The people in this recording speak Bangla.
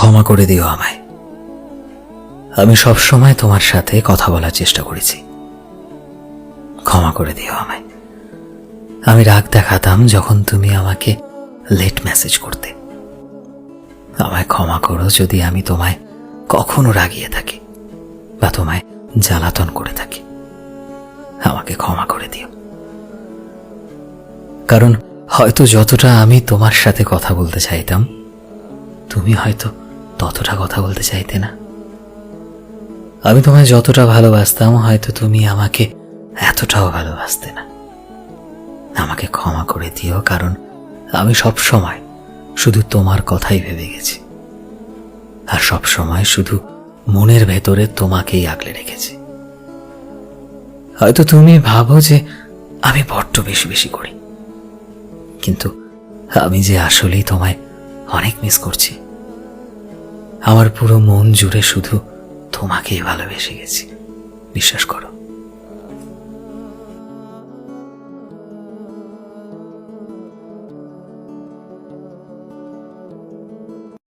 ক্ষমা করে দিও আমায়। আমি সব সময় তোমার সাথে কথা বলার চেষ্টা করেছি। ক্ষমা করে দিও আমায়। আমি রাগ দেখাতাম যখন তুমি আমাকে লেট মেসেজ করতে। আমায় ক্ষমা করো যদি আমি তোমায় কখনো রাগিয়ে থাকি বা তোমায় জ্বালাতন করে থাকি। আমাকে ক্ষমা করে দিও। কারণ হয়তো যতটা আমি তোমার সাথে কথা বলতে চাইতাম, তুমি হয়তো ততটা কথা বলতে চাইতে না। আমি তোমায় যতটা ভালোবাসতাম, হয়তো তুমি আমাকে এতটাও ভালোবাসতে না। আমাকে ক্ষমা করে দিও, কারণ আমি সব সময় শুধু তোমার কথাই ভেবে গেছি, আর সব সময় শুধু মনের ভেতরে তোমাকেই আগলে রেখেছি। হয়তো তুমি ভাবো যে আমি বড্ড বেশি বেশি করি, কিন্তু আমি যে আসলেই তোমায় অনেক মিস করছি। আমার পুরো মন জুড়ে শুধু তোমাকেই ভালোবেসে গেছি, বিশ্বাস করো।